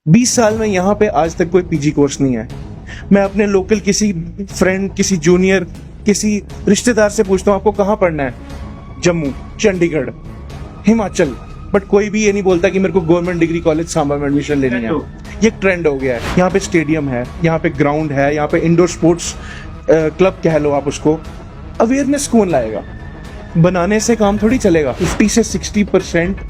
20 साल में यहाँ पे आज तक कोई पीजी कोर्स नहीं है। मैं अपने लोकल किसी फ्रेंड, किसी जूनियर, किसी रिश्तेदार से पूछता हूँ आपको कहाँ पढ़ना है, जम्मू, चंडीगढ़, हिमाचल, बट कोई भी ये नहीं बोलता कि मेरे को गवर्नमेंट डिग्री कॉलेज सांबा में एडमिशन लेनी है। ये ट्रेंड हो गया है। यहाँ पे स्टेडियम है, यहाँ पे ग्राउंड है, यहाँ पे इंडोर स्पोर्ट्स क्लब कह लो आप उसको। अवेयरनेस कौन लाएगा? बनाने से काम थोड़ी चलेगा। 50 से 60%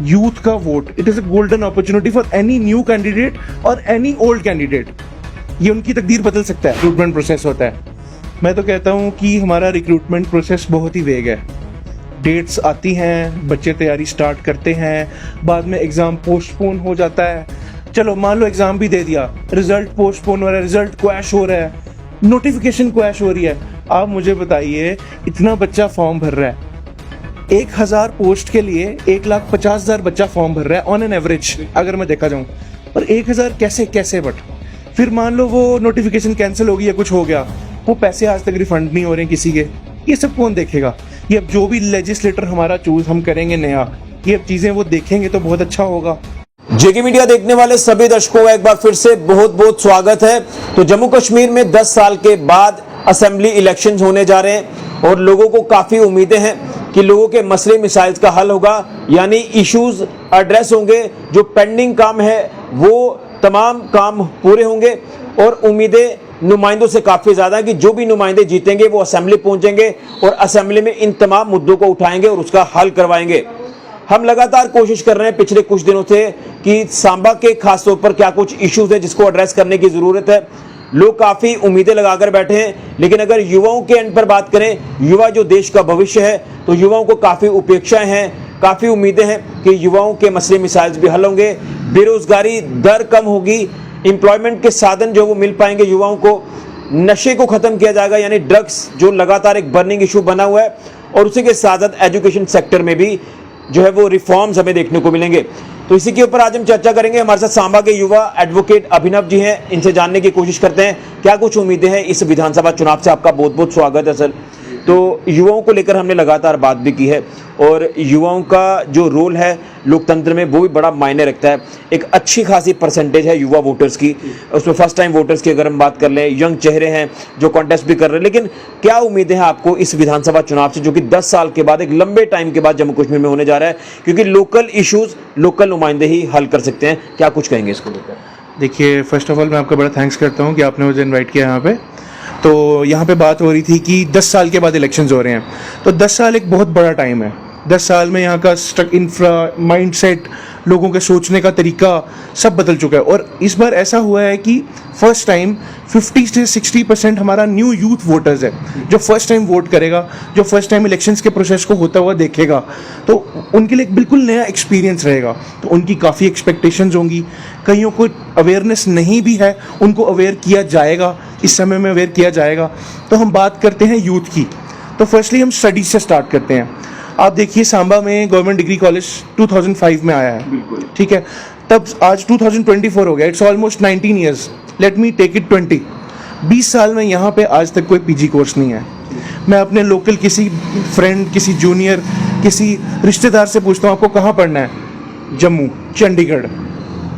यूथ का vote, it is a golden opportunity for any new candidate और एनी ओल्ड कैंडिडेट। ये उनकी तकदीर बदल सकता है। रिक्रूटमेंट प्रोसेस होता है। मैं तो कहता हूँ कि हमारा रिक्रूटमेंट प्रोसेस बहुत ही वेग है। डेट्स आती हैं, बच्चे तैयारी स्टार्ट करते हैं, बाद में एग्ज़ाम पोस्टपोन हो जाता है। चलो मान लो एग्ज़ाम भी दे दिया, रिजल्ट पोस्टपोन हो रहा है, रिजल्ट क्रैश हो रहा है, नोटिफिकेशन क्रैश हो रही है। आप मुझे बताइए, इतना बच्चा फॉर्म भर रहा है, 1000 पोस्ट के लिए 1,50,000 बच्चा फॉर्म भर रहा है ऑन एन एवरेज, अगर मैं देखा जाऊँ। पर 1000 कैसे बट फिर मान लो वो नोटिफिकेशन कैंसिल हो गई या कुछ हो गया, वो पैसे आज तक रिफंड नहीं हो रहे हैं किसी के। ये सब कौन देखेगा? ये अब जो भी लेजिस्लेटर हमारा चूज हम करेंगे नया, ये अब चीजें वो देखेंगे तो बहुत अच्छा होगा। जेके मीडिया देखने वाले सभी दर्शकों का एक बार फिर से बहुत बहुत स्वागत है। तो जम्मू कश्मीर में 10 साल के बाद असेंबली इलेक्शंस होने जा रहे हैं और लोगों को काफी उम्मीदें हैं कि लोगों के मसले मिसाइल का हल होगा, यानी इश्यूज एड्रेस होंगे। जो पेंडिंग काम है वो तमाम काम पूरे होंगे और उम्मीदें नुमाइंदों से काफी ज्यादा है कि जो भी नुमाइंदे जीतेंगे वो असेंबली पहुंचेंगे और असेंबली में इन तमाम मुद्दों को उठाएंगे और उसका हल करवाएंगे। हम लगातार कोशिश कर रहे हैं पिछले कुछ दिनों से कि सांबा के खास तौर पर क्या कुछ इश्यूज है जिसको एड्रेस करने की जरूरत है। लोग काफी उम्मीदें लगाकर बैठे हैं, लेकिन अगर युवाओं के एंड पर बात करें, युवा जो देश का भविष्य है, तो युवाओं को काफी उपेक्षाएं हैं, काफी उम्मीदें हैं कि युवाओं के मसले मिसाइल भी हल होंगे, बेरोजगारी दर कम होगी, एम्प्लॉयमेंट के साधन जो वो मिल पाएंगे युवाओं को, नशे को खत्म किया जाएगा, यानी ड्रग्स जो लगातार एक बर्निंग इशू बना हुआ है, और उसी के साथ साथ एजुकेशन सेक्टर में भी जो है वो रिफॉर्म्स हमें देखने को मिलेंगे। तो इसी के ऊपर आज हम चर्चा करेंगे। हमारे साथ सांबा के युवा एडवोकेट अभिनव जी हैं, इनसे जानने की कोशिश करते हैं क्या कुछ उम्मीदें हैं इस विधानसभा चुनाव से। आपका बहुत बहुत स्वागत है सर। तो युवाओं को लेकर हमने लगातार बात भी की है और युवाओं का जो रोल है लोकतंत्र में वो भी बड़ा मायने रखता है। एक अच्छी खासी परसेंटेज है युवा वोटर्स की, उसमें फर्स्ट टाइम वोटर्स की अगर हम बात कर लें, यंग चेहरे हैं जो कॉन्टेस्ट भी कर रहे हैं। लेकिन क्या उम्मीदें हैं आपको इस विधानसभा चुनाव से, जो कि 10 साल के बाद, एक लंबे टाइम के बाद जम्मू कश्मीर में होने जा रहा है, क्योंकि लोकल इशूज लोकल नुमाइंदे ही हल कर सकते हैं। क्या कुछ कहेंगे इसको लेकर? देखिए, फर्स्ट ऑफ ऑल मैं आपका बड़ा थैंक्स करता हूँ कि आपने मुझे इन्वाइट किया यहाँ पे। तो यहाँ पे बात हो रही थी कि 10 साल के बाद इलेक्शंस हो रहे हैं, तो 10 साल एक बहुत बड़ा टाइम है। 10 साल में यहाँ का स्ट्रक इंफ्रा, माइंडसेट, लोगों के सोचने का तरीका सब बदल चुका है। और इस बार ऐसा हुआ है कि फर्स्ट टाइम 50 से 60% हमारा न्यू यूथ वोटर्स है, जो फर्स्ट टाइम वोट करेगा, जो फर्स्ट टाइम इलेक्शंस के प्रोसेस को होता हुआ देखेगा, तो उनके लिए एक बिल्कुल नया एक्सपीरियंस रहेगा। तो उनकी काफ़ी एक्सपेक्टेशंस होंगी। कईयों को अवेयरनेस नहीं भी है, उनको अवेयर किया जाएगा, इस समय में अवेयर किया जाएगा। तो हम बात करते हैं यूथ की। तो फर्स्टली हम स्टडीज से स्टार्ट करते हैं। आप देखिए, सांबा में गवर्नमेंट डिग्री कॉलेज 2005 में आया है, ठीक है। तब आज 2024 हो गया, it's almost 19 years, let me take it 20 साल में यहाँ पे आज तक कोई पीजी कोर्स नहीं है। मैं अपने लोकल किसी फ्रेंड, किसी जूनियर, किसी रिश्तेदार से पूछता हूँ आपको कहाँ पढ़ना है, जम्मू, चंडीगढ़,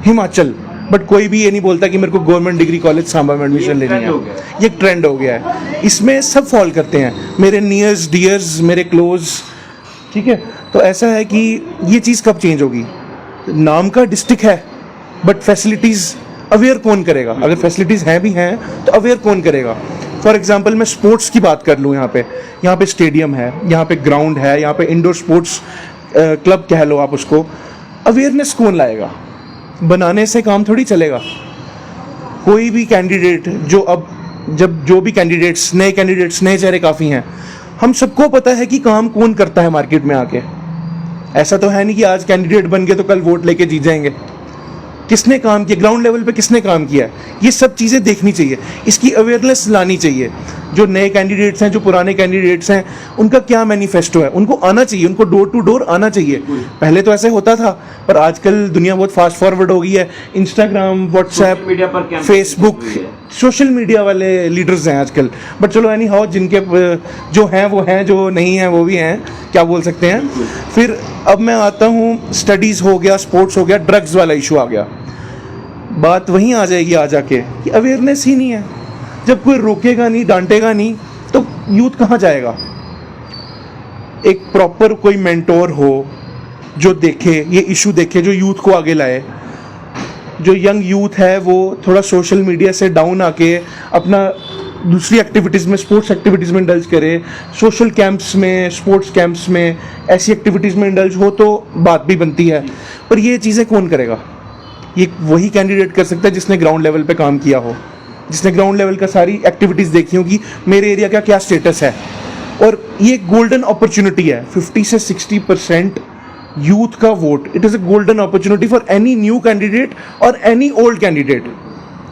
हिमाचल, बट कोई भी ये नहीं बोलता कि मेरे को गवर्नमेंट डिग्री कॉलेज सांबा में एडमिशन लेनी है। ये ट्रेंड हो गया है, इसमें सब फॉल करते हैं, मेरे नियर्स, डियर्स, मेरे क्लोज, ठीक है। तो ऐसा है कि ये चीज़ कब चेंज होगी? नाम का डिस्ट्रिक्ट है, बट फैसिलिटीज़ अवेयर कौन करेगा? अगर फैसिलिटीज़ हैं भी हैं तो अवेयर कौन करेगा? फॉर एग्जांपल मैं स्पोर्ट्स की बात कर लूँ, यहाँ पे स्टेडियम है, यहाँ पे ग्राउंड है, यहाँ पे इंडोर स्पोर्ट्स क्लब कह लो आप उसको। अवेयरनेस कौन लाएगा? बनाने से काम थोड़ी चलेगा। कोई भी कैंडिडेट जो भी कैंडिडेट्स, नए चेहरे काफ़ी हैं, हम सबको पता है कि काम कौन करता है मार्केट में आके। ऐसा तो है नहीं कि आज कैंडिडेट बन गए तो कल वोट लेके जीत जाएंगे। किसने काम किया, ग्राउंड लेवल पे किसने काम किया, ये सब चीज़ें देखनी चाहिए, इसकी अवेयरनेस लानी चाहिए। जो नए कैंडिडेट्स हैं, जो पुराने कैंडिडेट्स हैं, उनका क्या मैनिफेस्टो है, उनको आना चाहिए, उनको डोर टू डोर आना चाहिए। पहले तो ऐसे होता था, पर आजकल दुनिया बहुत फास्ट फॉरवर्ड हो गई है। Instagram, WhatsApp, Facebook, social media वाले लीडर्स हैं आजकल। बट चलो एनी हाउ, जिनके जो हैं वो हैं, जो नहीं हैं वो भी हैं, क्या बोल सकते हैं। फिर अब मैं आता हूँ, स्टडीज़ हो गया, स्पोर्ट्स हो गया, ड्रग्स वाला इशू आ गया। बात वहीं आ जाएगी आ जाके कि अवेयरनेस ही नहीं है। जब कोई रोकेगा नहीं, डांटेगा नहीं, तो यूथ कहाँ जाएगा? एक प्रॉपर कोई मेंटोर हो जो देखे, ये इशू देखे, जो यूथ को आगे लाए। जो यंग यूथ है वो थोड़ा सोशल मीडिया से डाउन आके अपना दूसरी एक्टिविटीज़ में, स्पोर्ट्स एक्टिविटीज़ में इंडल्ज करे, सोशल कैंप्स में, स्पोर्ट्स कैंप्स में, ऐसी एक्टिविटीज़ में इंडल्ज हो तो बात भी बनती है। पर ये चीज़ें कौन करेगा? ये वही कैंडिडेट कर सकता है जिसने ग्राउंड लेवल पे काम किया हो, जिसने ग्राउंड लेवल का सारी एक्टिविटीज़ देखी हो कि मेरे एरिया का क्या स्टेटस है। और ये गोल्डन अपॉर्चुनिटी है, 50 से 60% यूथ का vote. It is a golden opportunity for any new candidate और एनी ओल्ड कैंडिडेट।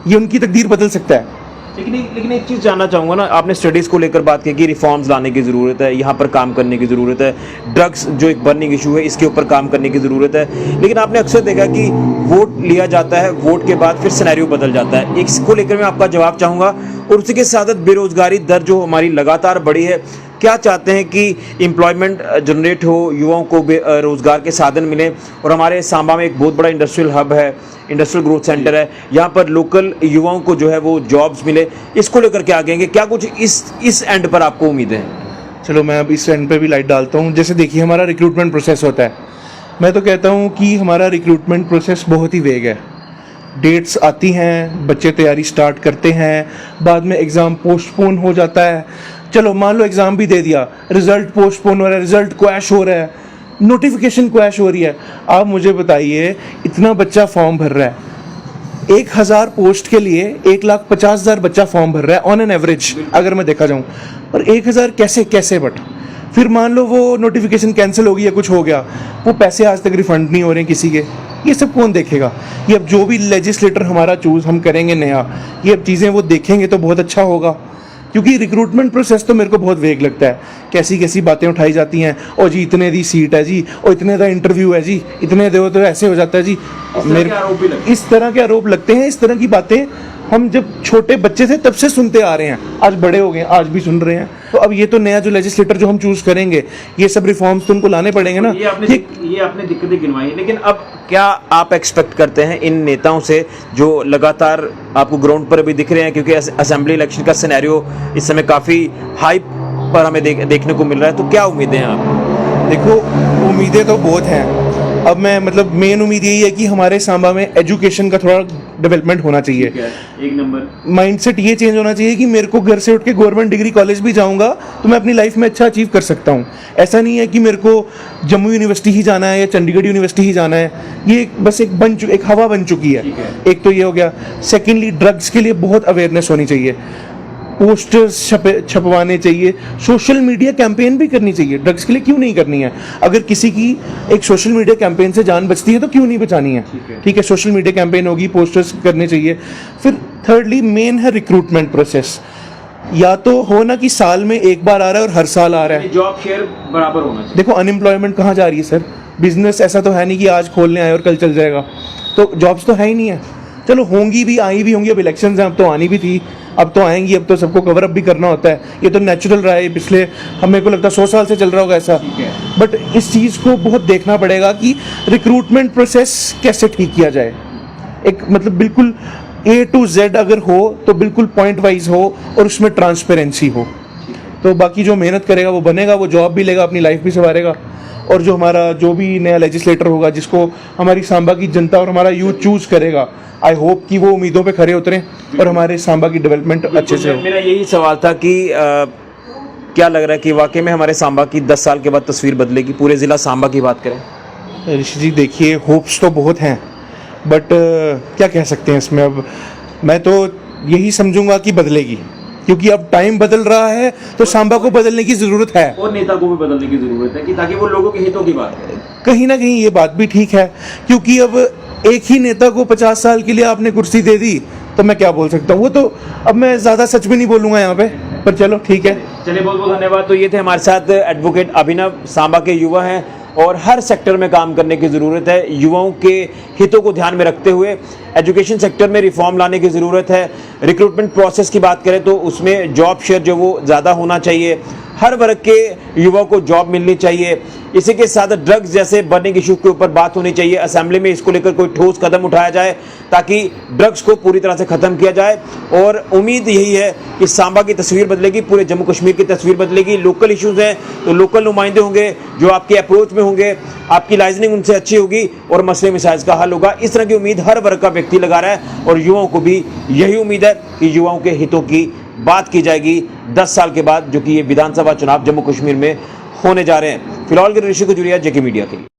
ये उनकी तकदीर बदल सकता है। लेकिन एक चीज़ जानना चाहूँगा ना, आपने स्टडीज़ को लेकर बात की कि रिफॉर्म्स लाने की ज़रूरत है, यहाँ पर काम करने की ज़रूरत है, ड्रग्स जो एक बर्निंग इशू है इसके ऊपर काम करने की ज़रूरत है। लेकिन आपने अक्सर देखा कि वोट लिया जाता है, वोट के बाद फिर सिनेरियो बदल जाता है। इसको लेकर मैं आपका जवाब चाहूँगा। और उसी के साथ बेरोज़गारी दर जो हमारी लगातार बढ़ी है, क्या चाहते हैं कि एम्प्लॉयमेंट जनरेट हो, युवाओं को रोज़गार के साधन मिले। और हमारे सांबा में एक बहुत बड़ा इंडस्ट्रियल हब है, इंडस्ट्रियल ग्रोथ सेंटर है, यहाँ पर लोकल युवाओं को जो है वो जॉब्स मिले। इसको लेकर क्या कहेंगे? क्या कुछ इस एंड पर आपको उम्मीदें हैं? चलो मैं अब इस एंड पे भी लाइट डालता हूँ। जैसे देखिए हमारा रिक्रूटमेंट प्रोसेस होता है, मैं तो कहता हूँ कि हमारा रिक्रूटमेंट प्रोसेस बहुत ही वेग है। डेट्स आती हैं, बच्चे तैयारी स्टार्ट करते हैं, बाद में एग्ज़ाम पोस्टपोन हो जाता है। चलो मान लो एग्ज़ाम भी दे दिया, रिज़ल्ट पोस्टपोन हो रहा है, रिज़ल्ट क्रैश हो रहा है, नोटिफिकेशन क्रैश हो रही है। आप मुझे बताइए, इतना बच्चा फॉर्म भर रहा है, 1000 पोस्ट के लिए 1,50,000 बच्चा फॉर्म भर रहा है ऑन एन एवरेज, अगर मैं देखा जाऊँ। और 1000 कैसे बट फिर मान लो वो नोटिफिकेशन कैंसिल हो गई या कुछ हो गया, वो पैसे आज तक रिफंड नहीं हो रहे किसी के। ये सब कौन देखेगा? ये अब जो भी लेजिस्लेटर हमारा चूज हम करेंगे नया, ये अब चीज़ें वो देखेंगे तो बहुत अच्छा होगा। क्योंकि रिक्रूटमेंट प्रोसेस तो मेरे को बहुत वेग लगता है। कैसी कैसी बातें उठाई जाती हैं, और जी इतने दी सीट है जी, और इतने का इंटरव्यू है जी, इतने दो तो ऐसे हो जाता है जी। इस तरह के आरोप लगते हैं। इस तरह की बातें हम जब छोटे बच्चे थे तब से सुनते आ रहे हैं, आज बड़े हो गए आज भी सुन रहे हैं। तो अब ये तो नया जो लेजिस्लेटर जो हम चूज करेंगे, ये सब रिफॉर्म्स तो उनको लाने पड़ेंगे ना। ये आपने दिक्कतें गिनवाई, लेकिन अब क्या आप एक्सपेक्ट करते हैं इन नेताओं से जो लगातार आपको ग्राउंड पर भी दिख रहे हैं? क्योंकि असेंबली इलेक्शन का सिनेरियो इस समय काफ़ी हाइप पर हमें देखने को मिल रहा है, तो क्या उम्मीदें हैं आप? देखो, उम्मीदें तो बहुत हैं। अब मैं मतलब मेन उम्मीद यही है कि हमारे सांबा में एजुकेशन का थोड़ा डेवलपमेंट होना चाहिए। एक नंबर माइंडसेट ये चेंज होना चाहिए कि मेरे को घर से उठ के गवर्नमेंट डिग्री कॉलेज भी जाऊंगा तो मैं अपनी लाइफ में अच्छा अचीव कर सकता हूँ। ऐसा नहीं है कि मेरे को जम्मू यूनिवर्सिटी ही जाना है या चंडीगढ़ यूनिवर्सिटी ही जाना है। ये बस एक हवा बन चुकी है। एक तो ये हो गया। सेकेंडली, ड्रग्स के लिए बहुत अवेयरनेस होनी चाहिए, पोस्टर्स छपवाने चाहिए, सोशल मीडिया कैंपेन भी करनी चाहिए। ड्रग्स के लिए क्यों नहीं करनी है? अगर किसी की एक सोशल मीडिया कैंपेन से जान बचती है तो क्यों नहीं बचानी है? ठीक है, सोशल मीडिया कैंपेन होगी, पोस्टर्स करने चाहिए। फिर थर्डली मेन है रिक्रूटमेंट प्रोसेस। या तो हो ना कि साल में एक बार आ रहा है और हर साल आ रहा है। जॉब शेयर बराबर होना चाहिए। देखो अनएम्प्लॉयमेंट कहाँ जा रही है सर? बिजनेस ऐसा तो है नहीं कि आज खोलने आए और कल चल जाएगा, तो जॉब्स तो है ही नहीं है। चलो होंगी भी, आई भी होंगी, अब इलेक्शंस हैं, अब तो आनी भी थी, अब तो आएंगी, अब तो सबको कवर अप भी करना होता है। ये तो नेचुरल रहा है, पिछले हमें को लगता है 100 साल से चल रहा होगा ऐसा। बट इस चीज़ को बहुत देखना पड़ेगा कि रिक्रूटमेंट प्रोसेस कैसे ठीक किया जाए। एक मतलब बिल्कुल A to Z अगर हो तो बिल्कुल पॉइंट वाइज हो और उसमें ट्रांसपेरेंसी हो, तो बाकी जो मेहनत करेगा वो बनेगा, वो जॉब भी लेगा, अपनी लाइफ भी संवारेगा। और जो हमारा जो भी नया लेजिस्लेटर होगा जिसको हमारी सांबा की जनता और हमारा यूथ चूज करेगा, आई होप कि वो उम्मीदों पे खरे उतरें और हमारे सांबा की डेवलपमेंट अच्छे से हो। मेरा यही सवाल था कि क्या लग रहा है कि वाकई में हमारे सांबा की 10 साल के बाद तस्वीर बदलेगी? पूरे ज़िला सांबा की बात करें ऋषि जी, देखिए होप्स तो बहुत हैं, बट क्या कह सकते हैं इसमें। अब मैं तो यही समझूंगा कि बदलेगी, क्योंकि अब टाइम बदल रहा है तो सांबा को बदलने की ज़रूरत है और नेता को भी बदलने की ज़रूरत है कि ताकि वो लोगों के हितों की बात करें। कहीं ना कहीं ये बात भी ठीक है, क्योंकि अब एक ही नेता को 50 साल के लिए आपने कुर्सी दे दी तो मैं क्या बोल सकता हूँ। वो तो अब मैं ज़्यादा सच भी नहीं बोलूँगा यहाँ पे, पर चलो ठीक है। चलिए, बहुत बहुत धन्यवाद। तो ये थे हमारे साथ एडवोकेट अभिनव, सांबा के युवा हैं और हर सेक्टर में काम करने की ज़रूरत है। युवाओं के हितों को ध्यान में रखते हुए एजुकेशन सेक्टर में रिफॉर्म लाने की ज़रूरत है। रिक्रूटमेंट प्रोसेस की बात करें तो उसमें जॉब शेयर जो वो ज़्यादा होना चाहिए। हर वर्ग के युवाओं को जॉब मिलनी चाहिए। इसी के साथ ड्रग्स जैसे बर्निंग इशू के ऊपर बात होनी चाहिए। असेंबली में इसको लेकर कोई ठोस कदम उठाया जाए ताकि ड्रग्स को पूरी तरह से खत्म किया जाए। और उम्मीद यही है कि सांबा की तस्वीर बदलेगी, पूरे जम्मू कश्मीर की तस्वीर बदलेगी। लोकल इश्यूज हैं तो लोकल नुमाइंदे होंगे जो आपके अप्रोच में होंगे, आपकी लाइजनिंग उनसे अच्छी होगी और मसले मिसाइल का हल होगा। इस तरह की उम्मीद हर वर्ग का व्यक्ति लगा रहा है और युवाओं को भी यही उम्मीद है कि युवाओं के हितों की बात की जाएगी 10 साल के बाद, जो कि ये विधानसभा चुनाव जम्मू कश्मीर में होने जा रहे हैं। फिलहाल के ऋषि को जुड़िया जेके मीडिया के लिए।